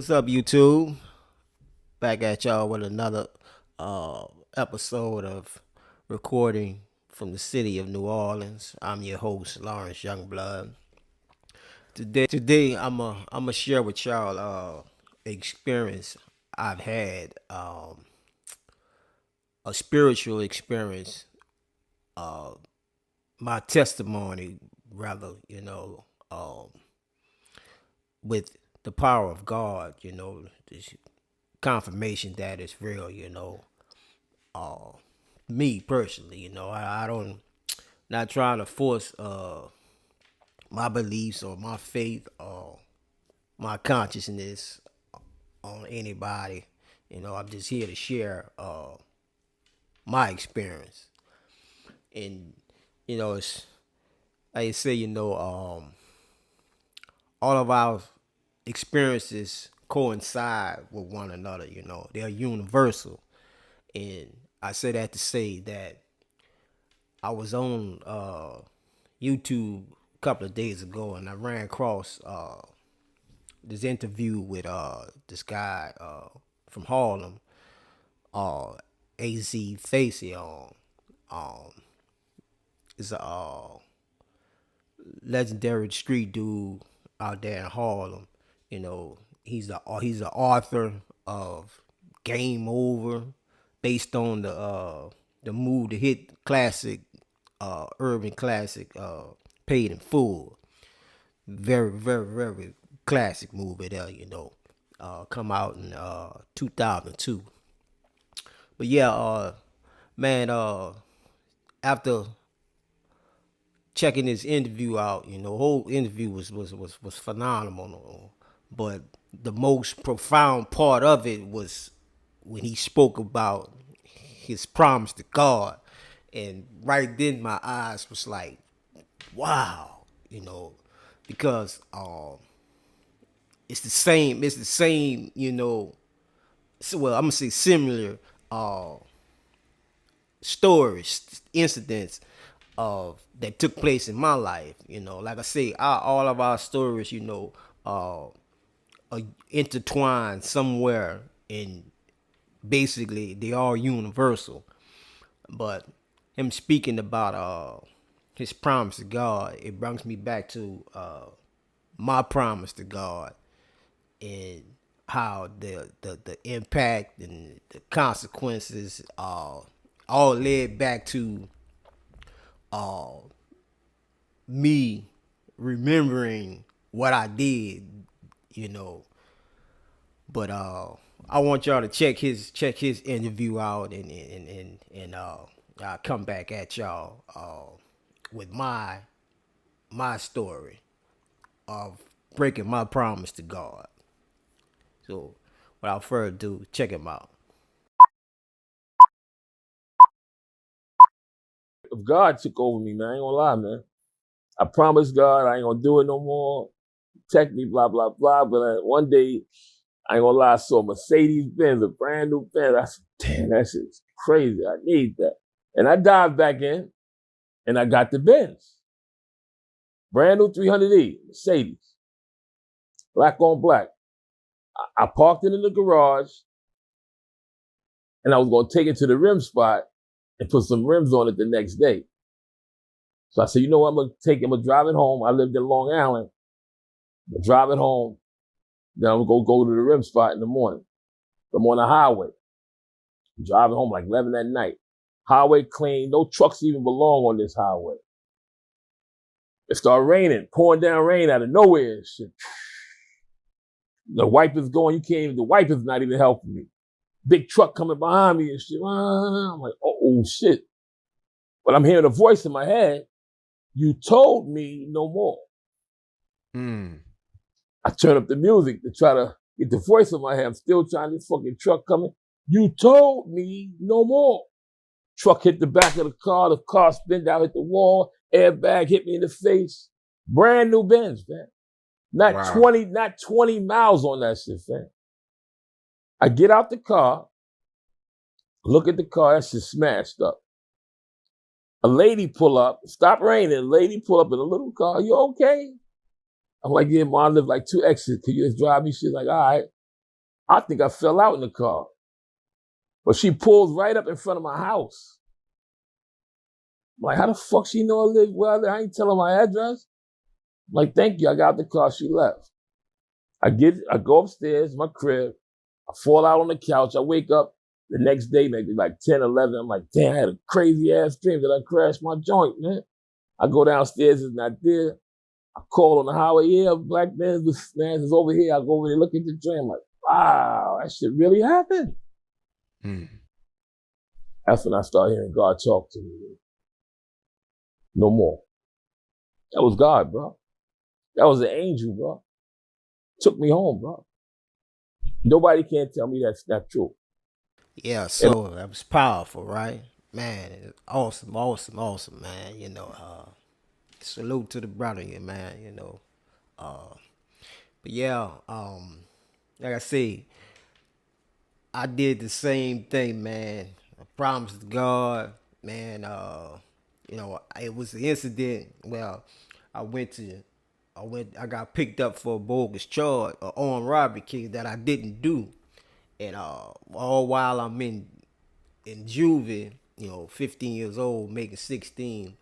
What's up, YouTube? Back at y'all with another uh, episode of recording from the city of New Orleans. I'm your host, Lawrence Youngblood. Today, I'm share with y'all experience I've had, a spiritual experience, my testimony, rather, with the power of God. This confirmation that it's real. Me personally, I don't not trying to force my beliefs or my faith or my consciousness on anybody. I'm just here to share my experience. And it's like I say, all of our experiences coincide with one another. They're universal. And I say that to say that I was on YouTube a couple of days ago, and I ran across this interview with this guy from Harlem, uh, Azie Faison. Um, is a legendary street dude out there in Harlem. He's the author of Game Over, based on the move to hit classic, urban classic, Paid in Full. Very, very, very classic movie there. Come out in 2002. But yeah, man, after checking this interview out, the whole interview was phenomenal. But the most profound part of it was when he spoke about his promise to God. And right then my eyes was like, wow, because it's the same, well, I'm gonna say similar uh stories, incidents of that took place in my life. Like I say, all of our stories, are intertwined somewhere, and basically they are universal. But him speaking about his promise to God, it brings me back to my promise to God, and how the impact and the consequences all led back to uh, me remembering what I did, you know. But I want y'all to check his interview out, and I'll come back at y'all with my story of breaking my promise to God. So without further ado, check him out. If God took over me, man, I ain't gonna lie, man. I promised God I ain't gonna do it no more. Protect me, blah, blah, blah. But one day, I ain't gonna lie, I saw a Mercedes Benz, a brand new Benz. I said, damn, that shit's crazy. I need that. And I dived back in and I got the Benz. Brand new 300E, Mercedes. Black on black. I parked it in the garage and I was gonna take it to the rim spot and put some rims on it the next day. So I said, you know what, I'm gonna drive it home. I lived in Long Island. I'm gonna drive it home. Then I'm gonna go to the rim spot in the morning. I'm on the highway. I'm driving home like 11 at night. Highway clean, no trucks even belong on this highway. It started raining, pouring down rain out of nowhere and shit. The wipers going, the wipers not even helping me. Big truck coming behind me and shit. I'm like, oh shit. But I'm hearing a voice in my head. You told me no more. I turn up the music to try to get the voice in my head. I'm still trying this fucking truck coming. You told me no more. Truck hit the back of the car spun out, hit the wall, airbag hit me in the face. Brand new Benz, man. Not wow. 20 miles on that shit, man. I get out the car, look at the car, that shit smashed up. A lady pull up, stop raining, a lady pull up in a little car, you okay? I'm like, yeah, Mom, I live like 2 exits. Can you just drive me? She's like, all right. I think I fell out in the car. But she pulls right up in front of my house. I'm like, how the fuck she know I live where I live? I ain't tell her my address. I'm like, thank you. I got out the car. She left. I go upstairs, my crib. I fall out on the couch. I wake up the next day, maybe like 10, 11. I'm like, damn, I had a crazy ass dream that I crashed my joint, man. I go downstairs, it's not there. I call on the highway, yeah, black man is over here. I go over there, look at the dream. I'm like, wow, that shit really happened. That's when I started hearing God talk to me. No more. That was God, bro. That was an angel, bro. Took me home, bro. Nobody can tell me that's not true. Yeah, so that was powerful, right? Man, awesome, awesome, awesome, man. Salute to the brother here, man, But yeah, like I say, I did the same thing, man. I promised God, man, it was an incident. Well, I went to I got picked up for a bogus charge, an armed robbery case that I didn't do. And all while I'm in juvie, 15 years old, making 16,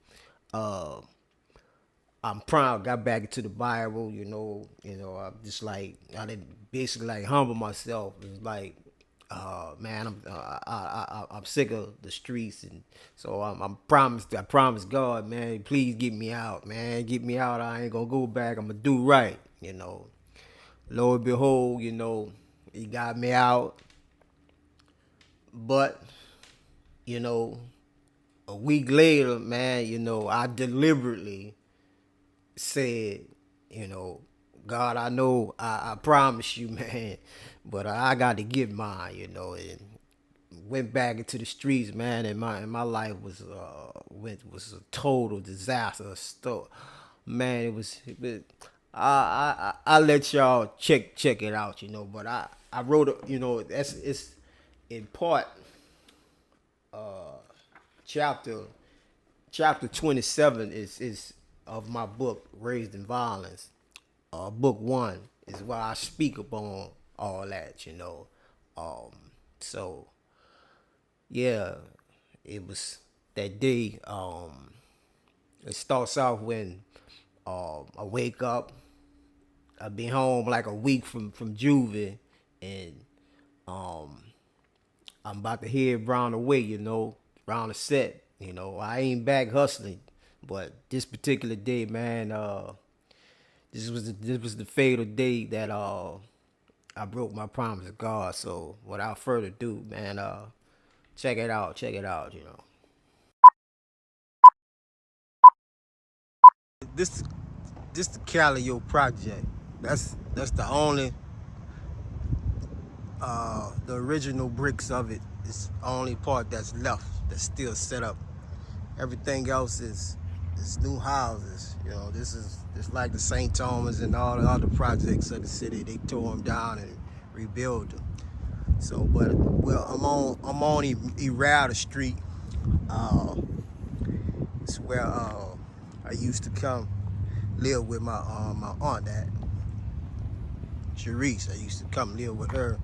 I'm proud. Got back into the Bible, I'm just like I didn't basically like humble myself. It's like, man, I'm sick of the streets, and so I promised God, man, please get me out, man, get me out. I ain't gonna go back. I'm gonna do right, Lo and behold, He got me out, but a week later, man, I deliberately said, God, I know I promise you, man, but I got to get mine, and went back into the streets, man, and my life was a total disaster. Man, I let y'all check it out, but I wrote it's in part chapter 27 is of my book Raised in Violence. Book 1 is where I speak upon all that, So yeah, it was that day. It starts off when I wake up. I've been home like a week from juvie, and I'm about to head round the way, round the set. I ain't back hustling, but this particular day, man, this was the fatal day that I broke my promise to God. So without further ado, man, check it out, This the Calio project. That's the only the original bricks of it is the only part that's left that's still set up. Everything else is new houses. This is just like the St. Thomas and all the other projects of the city. They tore them down and rebuilt them. So, but well, I'm on Errata Street. It's where I used to come live with my aunt at Sharice. I used to come live with her.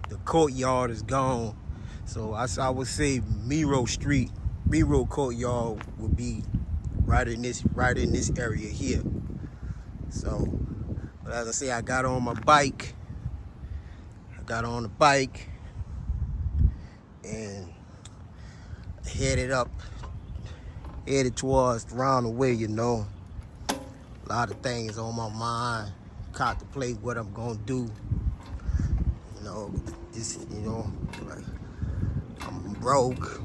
The courtyard is gone, so I would say Miro Courtyard would be right in this area here. So, but as I say, I got on the bike and headed towards around the way, A lot of things on my mind, contemplate what I'm gonna do. Like, I'm broke.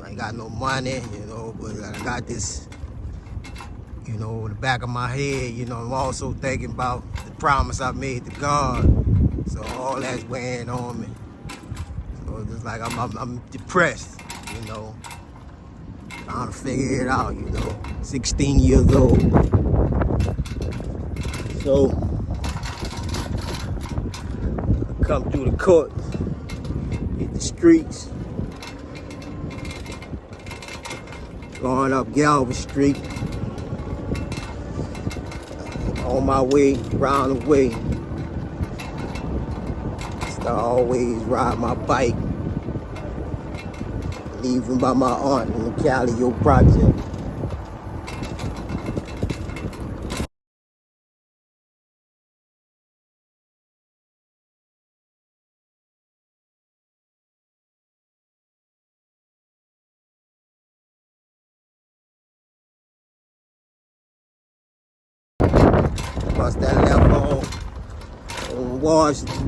I ain't got no money, but I got this, in the back of my head, I'm also thinking about the promise I made to God. So all that's weighing on me. So it's just like I'm depressed, trying to figure it out, 16 years old. So I come through the court, hit the streets, going up Galvin Street, on my way, round the way, always ride my bike, leaving by my aunt in the Callio project. Across that left on Washington.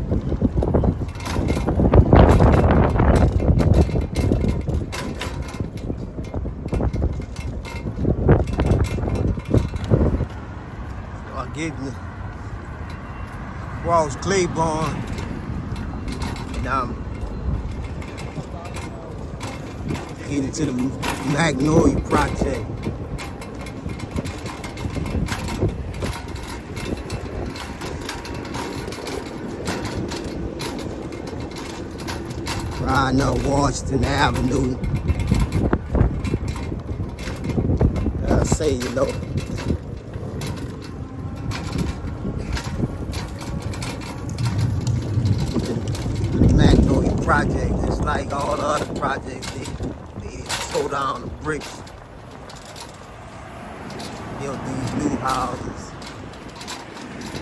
I get across Claiborne, and I'm headed to the Magnolia project. Riding up Washington Avenue. I say, the Magnolia project, it's like all the other projects, they throw down the bricks, build these new houses.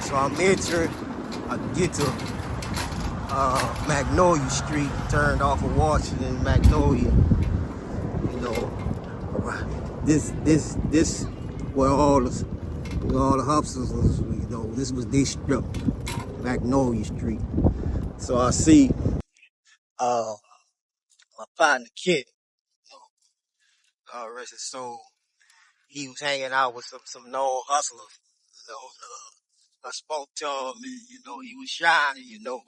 So I'm entering, I get to Magnolia Street, turned off of Washington, Magnolia. This where all the hustles was, this was this strip, Magnolia Street. So I see my partner Kid, rest his soul. He was hanging out with some known hustlers. I spoke to him, and he was shining. Of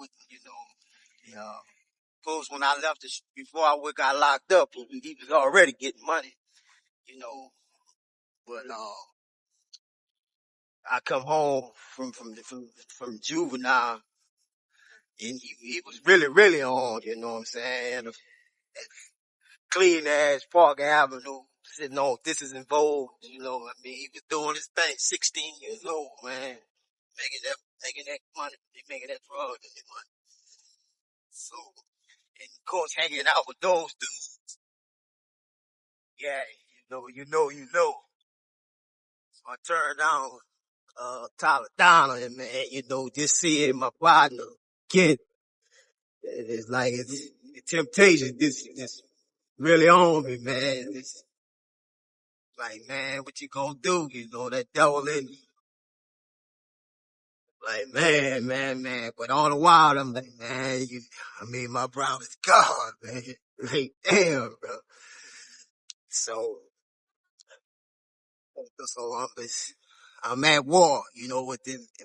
course, when I left before I got locked up, he was already getting money. But I come home from juvenile, and he was really on. You know what I'm saying? Clean ass Park Avenue, sitting on This Is Involved. He was doing his thing. 16 years old, man, making that money, making that drug money. So, and of course, hanging out with those dudes. Yeah, you know. So I turned down Tyler Donner, and man, just seeing my partner, Kid, it's like the temptation, this really on me, man. It's like, man, what you gonna do? That devil in me. Like, man. But all the while, I'm like, man, my brother's God, man. Like, damn, bro. So, I'm at war,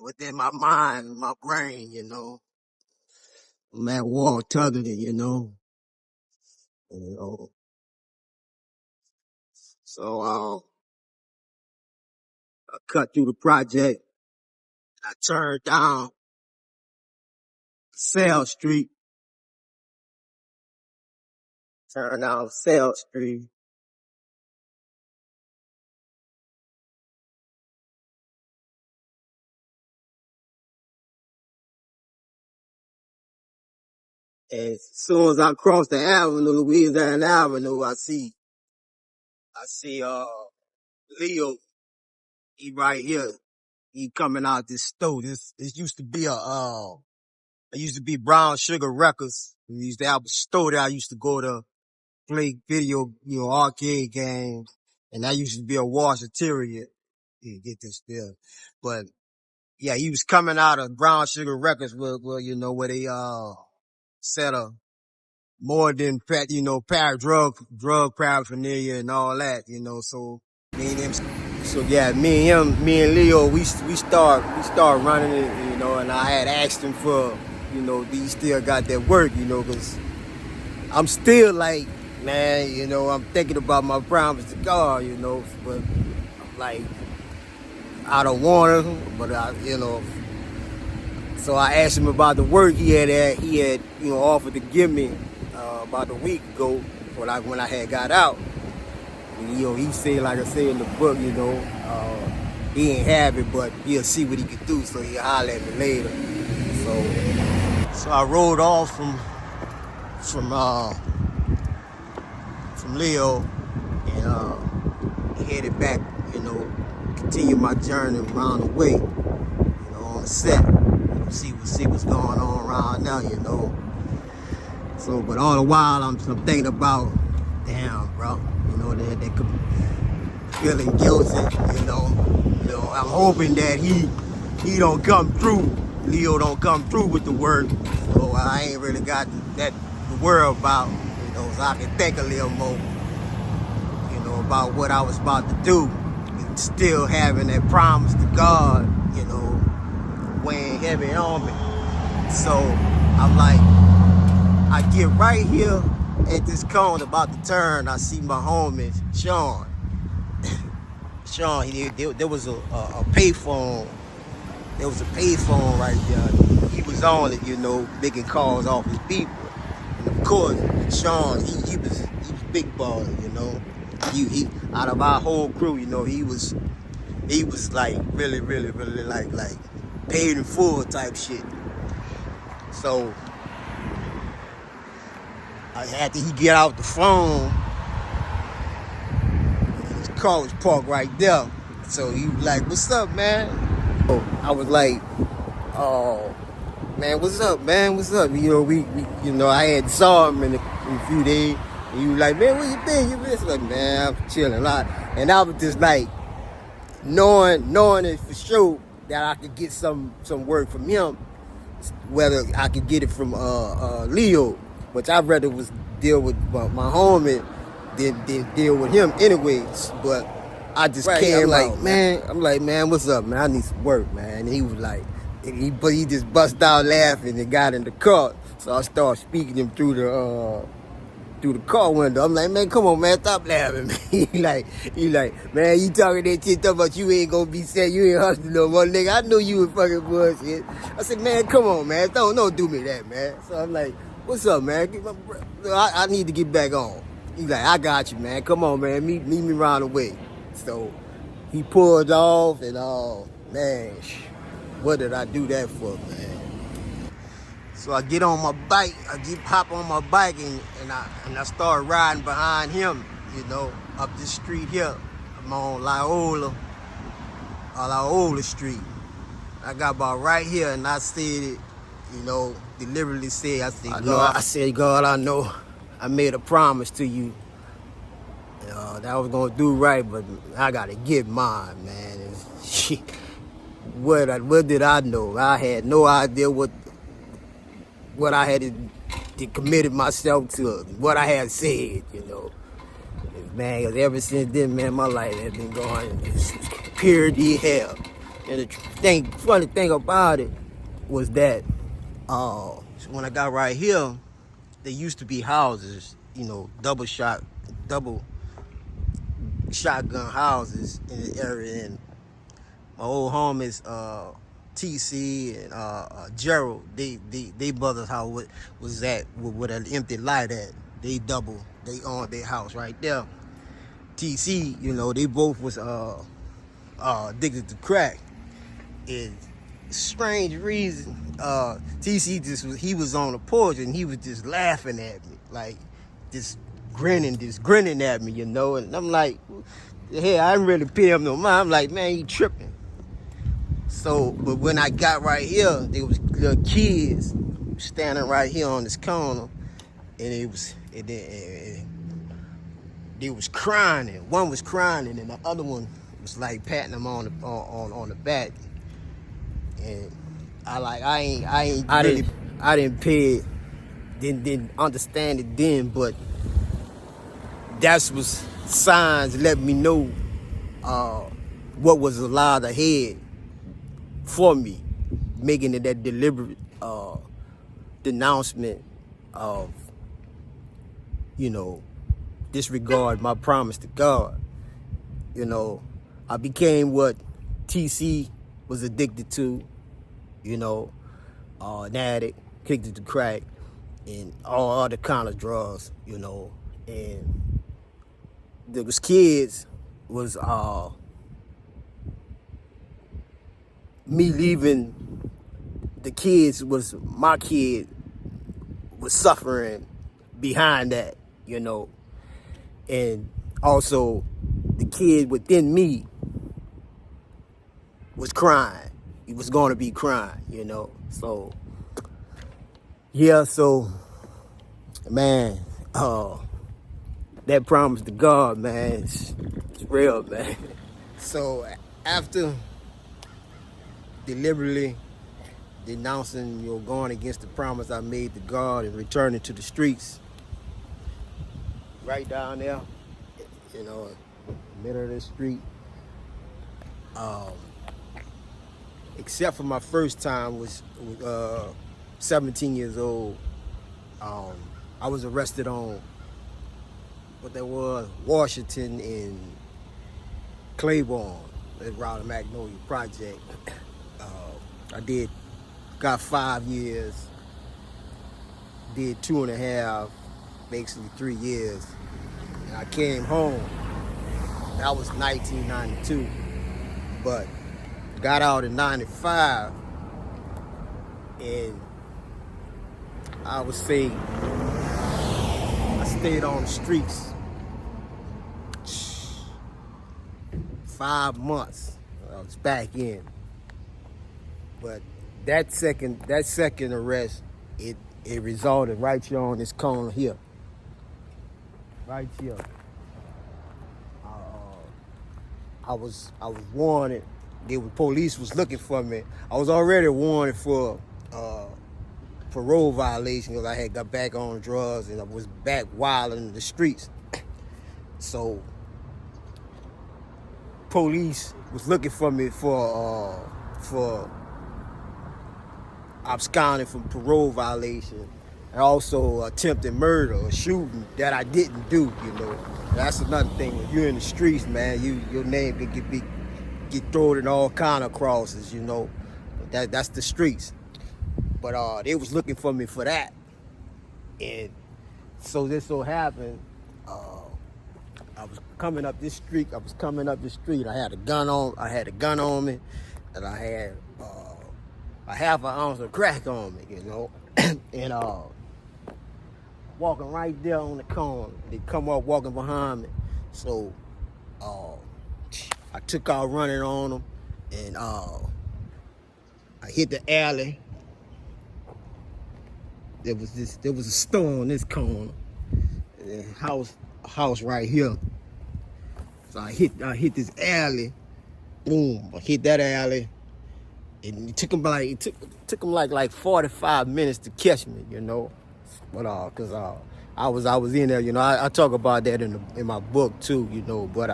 within my mind, my brain, I'm at war, tugging it, you know. So, I cut through the project. I turned down Sale Street, turned down Sale Street. And as soon as I cross the avenue, Louisiana Avenue, I see, Leo, he right here. He coming out this store. This used to be it used to be Brown Sugar Records. We used to have a store there. I used to go to play video, arcade games. And that used to be a washateria. You get this still. But yeah, he was coming out of Brown Sugar Records where they, set a more than, drug paraphernalia and all that, so me and him, so yeah, me and Leo, we start running it, and I had asked him for, do you still got that work, cause I'm still like, man, I'm thinking about my promise to God, but like, I don't want to, but so I asked him about the work he had, offered to give me, about a week ago, when I had got out. And, he said, like I said in the book, he ain't have it, but he'll see what he could do, so he'll holler at me later. So I rode off from Leo and headed back, continue my journey around the way, on the set. See what's going on around now. So, but all the while I'm thinking about, damn, bro, they could feeling guilty, I'm hoping that he don't come through. Leo don't come through with the work, so I ain't really got that to worry about, so I can think a little more, about what I was about to do, and still having that promise to God, weighing heavy on me. So I'm like, I get right here at this corner about to turn, I see my homie Sean. There was a payphone. There was a payphone right there. He was on it, making calls off his people. And of course, Sean, he was big baller, He out of our whole crew, he was like really, really, really like paid in full type shit. So after he get out the phone, his car was parked right there. So he was like, "What's up, man?" So I was like, "Oh, man, what's up, man? What's up?" We I had saw him in a few days. And he was like, "Man, where you been? You been?" Like, "Man, I'm chilling a lot." And I was just like, knowing it for sure that I could get some work from him, whether I could get it from Leo, which I'd rather was deal with my homie than deal with him anyways. But I just came like, man, I'm like, "Man, what's up, man? I need some work, man." And he was like, he just bust out laughing and got in the car. So I started speaking him through the car window. I'm like, "Man, come on, man, stop laughing, man." He like, "Man, you talking that shit, talking about you ain't gonna be sad, you ain't hustling no more, nigga. I know you was fucking bullshit." I said, "Man, come on, man, don't do me that, man." So I'm like, "What's up, man? I need to get back on." He's like, "I got you, man. Come on, man. Meet me around the way." So he pulled off and man, what did I do that for, man? So I get on my bike, hop on my bike and I start riding behind him, up this street here. I'm on Laola Street. I got about right here and I said it, deliberately said, I said, "God, I know I made a promise to you that I was gonna do right, but I gotta get mine, man." And what did I know? I had no idea what I had committed myself to, what I had said, Man, because ever since then, man, my life has been going purity hell. And the funny thing about it was that when I got right here, there used to be houses, double shotgun houses in the area, and my old homies TC and Gerald, they brothers house was at with an empty lot at. They owned their house right there. TC, they both was addicted to crack. And strange reason, TC he was on the porch and he was just laughing at me, like just grinning at me, and I'm like, hey, I didn't really pay him no mind. I'm like, man, he tripping. So, but when I got right here, there was little kids standing right here on this corner, and they was crying. And one was crying, and the other one was like patting him on the back. And I didn't pay it, didn't understand it then, but that was signs let me know what was allowed ahead for me, making it that deliberate denouncement of, disregard my promise to God. I became what TC was addicted to, an addict, addicted to crack and all other kind of drugs, and those kids was me leaving my kid was suffering behind that, you know. And also the kid within me was crying. He was going to be crying, you know. So, yeah, so, man, that promise to God, man, it's real, man. So, after deliberately denouncing, going against the promise I made to God and returning to the streets, right down there, middle of the street, except for my first time was 17 years old. I was arrested on what that was, Washington and Claiborne, around the Magnolia Project. Got 5 years, did 2.5, basically 3 years. And I came home. That was 1992, but got out in 95, and I would say I stayed on the streets 5 months. I was back in, but that second arrest, it resulted right here on this corner here, right here. I was warranted. The police was looking for me. I was already warranted for parole violation because I had got back on drugs and I was back wilding in the streets. So police was looking for me for absconding from parole violation and also attempted murder or shooting that I didn't do, you know. That's another thing. When you're in the streets, man, your name can get thrown in all kind of crosses, you know. That's the streets. But they was looking for me for that. And so this so happened, I was coming up this street. I had a gun on me, and I had a half an ounce of crack on me, you know. And walking right there on the corner. They come up walking behind me. So I took out running on them, and I hit the alley. There was a store on this corner, and a house right here. So I hit this alley. Boom! I hit that alley, and it took them like 45 minutes to catch me, you know. But cause I was in there, you know. I talk about that in my book too, you know. But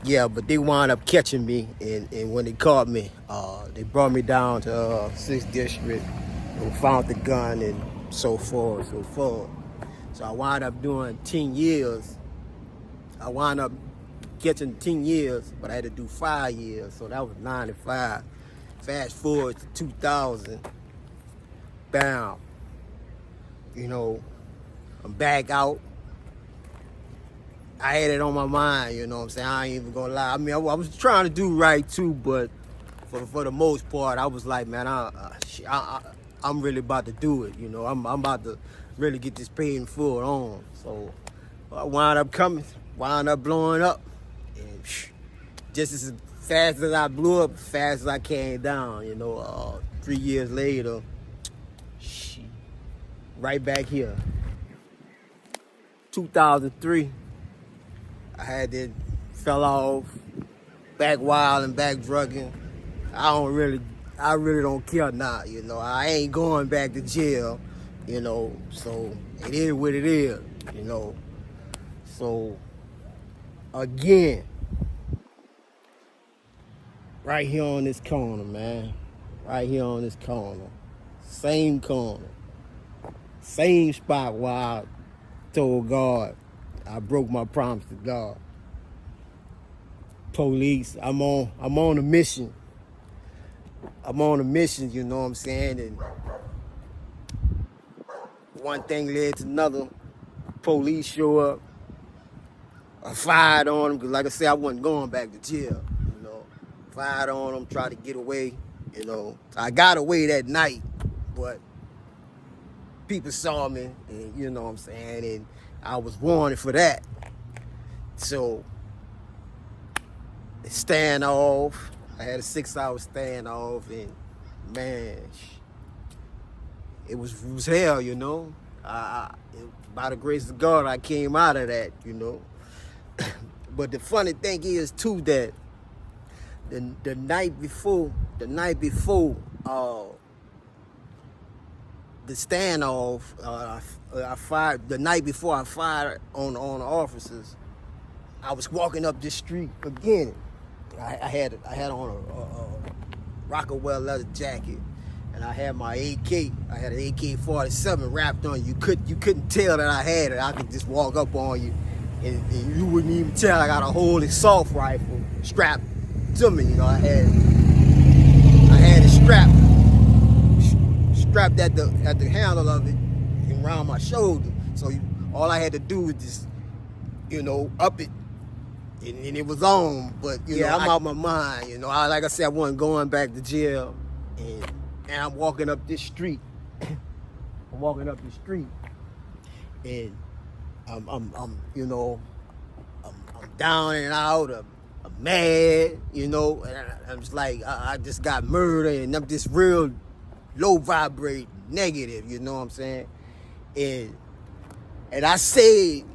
yeah, but they wound up catching me, and when they caught me, they brought me down to 6th District and found the gun and so forth, so forth. So I wound up doing 10 years. I wound up catching 10 years, but I had to do 5 years. So that was 95. Fast forward to 2000, bam. You know, I'm back out. I had it on my mind, you know what I'm saying? I ain't even gonna lie. I mean, I was trying to do right too, but for the most part, I was like, man, I'm really about to do it, you know. I'm about to really get this paid in full on. So I wound up blowing up. And just as fast as I blew up, fast as I came down, you know. 3 years later, right back here. 2003, fell off, back wild and back drugging. I really don't care now, you know. I ain't going back to jail, you know. So it is what it is, you know. So again, right here on this corner, man. Right here on this corner. Same corner. Same spot where I told God I broke my promise to God. Police, I'm on a mission. I'm on a mission, you know what I'm saying? And one thing led to another. Police show up. I fired on them, because like I said, I wasn't going back to jail, you know. Fired on them, tried to get away, You know, I got away that night, but people saw me, and you know what I'm saying, and I was warned for that. So, standoff, I had a 6-hour standoff, and man, it was hell, you know. By the grace of God, I came out of that, you know. But the funny thing is too that the night before the standoff, I fired the night before I fired on the officers. I was walking up this street again. I had on a Rockawell leather jacket, and I had my AK. I had an AK-47 wrapped on. You couldn't tell that I had it. I could just walk up on you, and you wouldn't even tell. I got a whole assault rifle strapped to me. You know, I had it strapped at the handle of it and around my shoulder. So all I had to do was just, you know, up it. And it was on, but you know, I'm out my mind. You know, like I said, I wasn't going back to jail, and I'm walking up this street. I'm walking up the street, and I'm you know, I'm down and out. I'm mad, you know, and I'm just like I just got murdered, and I'm just real low vibrate, negative. You know what I'm saying? And I said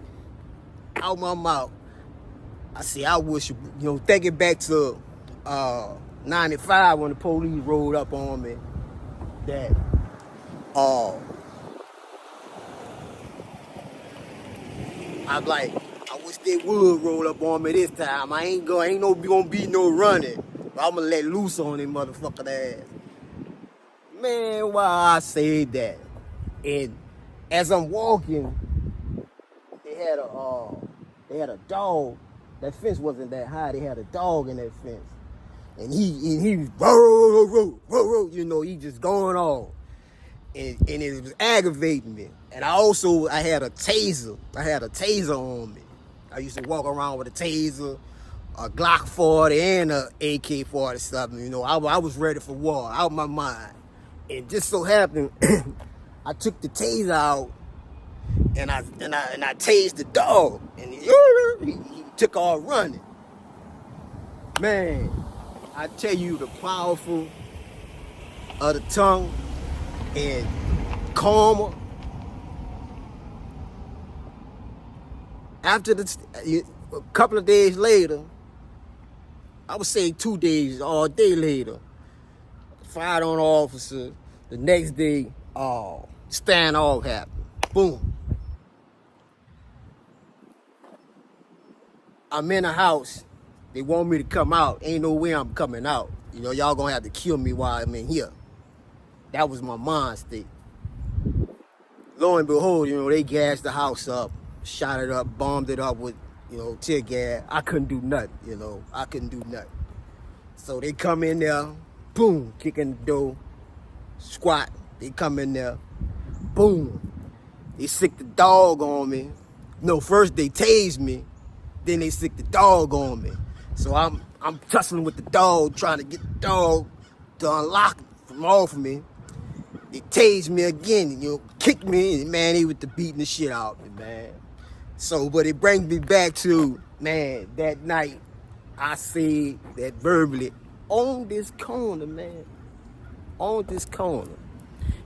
out my mouth, I see, I wish, you know, thinking back to 95 when the police rolled up on me, that I'm like, I wish they would roll up on me this time. Ain't gonna be no running. I'm gonna let loose on them motherfucking ass. Man, why I say that? And as I'm walking, they had a dog. That fence wasn't that high. They had a dog in that fence, and he was you know, he just going on, and it was aggravating me. And I had a taser. I had a taser on me. I used to walk around with a taser, a Glock 40, and a AK-47. You know, I was ready for war, out my mind. And just so happened, I took the taser out, and I tased the dog, and he took off running. Man, I tell you, the powerful of the tongue and karma. After a couple of days later, I would say 2 days, all day later, fired on the officer. The next day, standoff happened. Boom. I'm in a house. They want me to come out. Ain't no way I'm coming out. You know, y'all gonna have to kill me while I'm in here. That was my mind state. Lo and behold, you know, they gassed the house up, shot it up, bombed it up with, you know, tear gas. I couldn't do nothing, you know. I couldn't do nothing. So they come in there, boom, kicking the door, squat. They come in there, boom. They sick the dog on me. No, first they tased me, then they sick the dog on me. So I'm tussling with the dog, trying to get the dog to unlock from off of me. They tased me again, you know, kicked me, and man, they was beating the shit out of me, man. So, but it brings me back to, man, that night I said that verbally on this corner, man, on this corner.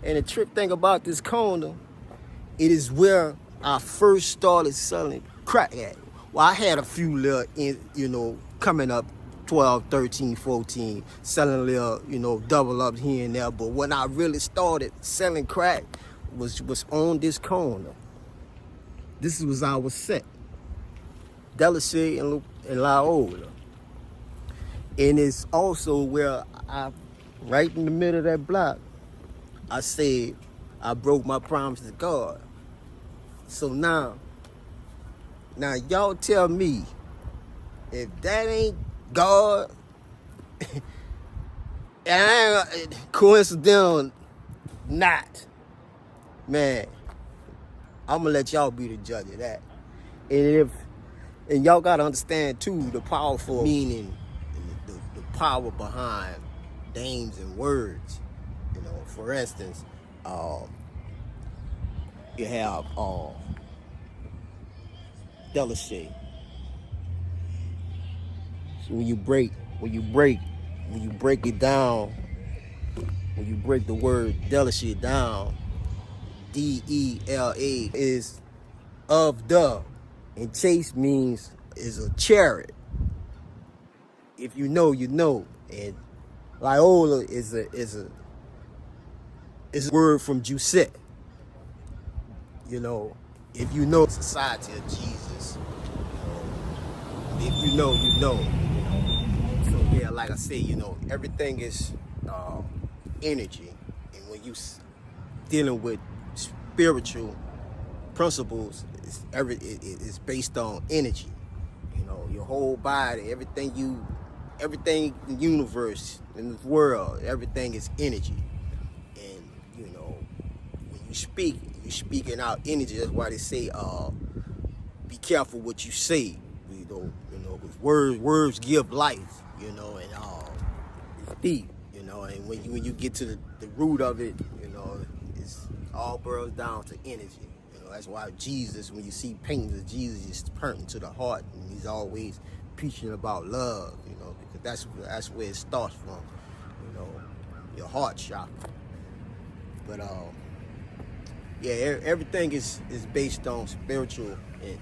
And the trip thing about this corner, it is where I first started selling crack at. Well, I had a few little, you know, coming up 12, 13, 14, selling little, you know, double ups here and there. But when I really started selling crack was on this corner. This was our set. Delacy and La Ola. And it's also where right in the middle of that block, I said I broke my promise to God. So now y'all tell me, if that ain't God, and coincidental not, man, I'm gonna let y'all be the judge of that. And y'all gotta understand too the powerful meaning, and the power behind names and words. You know, for instance, you have Delicate. So when you break it down, when you break the word Delicate down, Dela is of the, and chase means is a chariot. If you know, you know. And Loyola is a word from Giuseppe. You know, if you know Society of Jesus, if you know, you know. So yeah, like I say, you know, everything is energy, and when you dealing with spiritual principles, it's based on energy. You know, your whole body, everything in the universe, in the world, everything is energy. And you know, when you speak, you're speaking out energy. That's why they say, be careful what you say. Because words give life. You know, and it's deep. You know, and when you get to the root of it, you know, it's all boils down to energy. You know, that's why Jesus, when you see paintings of Jesus, is pointing to the heart, and he's always preaching about love. You know, because that's where it starts from. You know, your heart chakra. But yeah, everything is based on spiritual and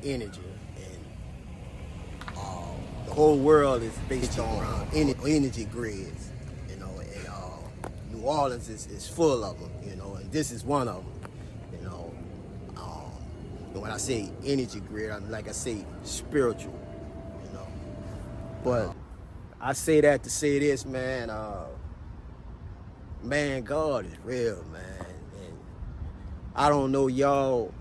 energy, and the whole world is based on energy grids. You know, and New Orleans is full of them. You know, and this is one of them. You know, when I say energy grid, like I say spiritual. You know, but I say that to say this, man. Man, God is real, man. And I don't know y'all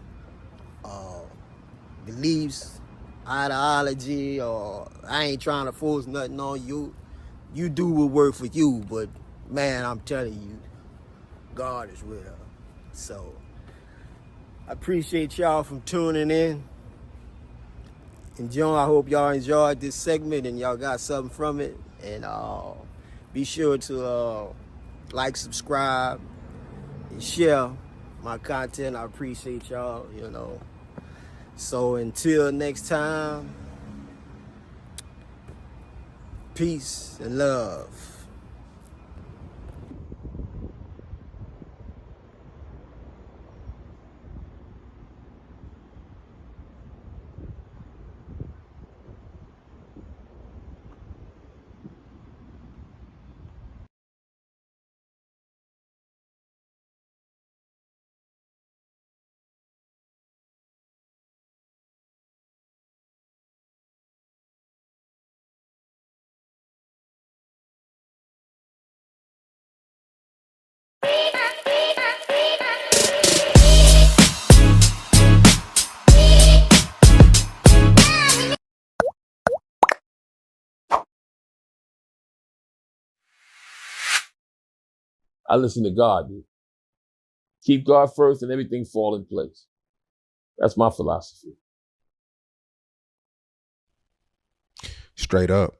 beliefs, ideology, or I ain't trying to force nothing on you. You do what work for you, but man, I'm telling you, God is real. So I appreciate y'all from tuning in. I hope y'all enjoyed this segment and y'all got something from it. And be sure to like, subscribe, and share my content. I appreciate y'all, you know. So until next time, peace and love. I listen to God, dude. Keep God first and everything fall in place. That's my philosophy. Straight up.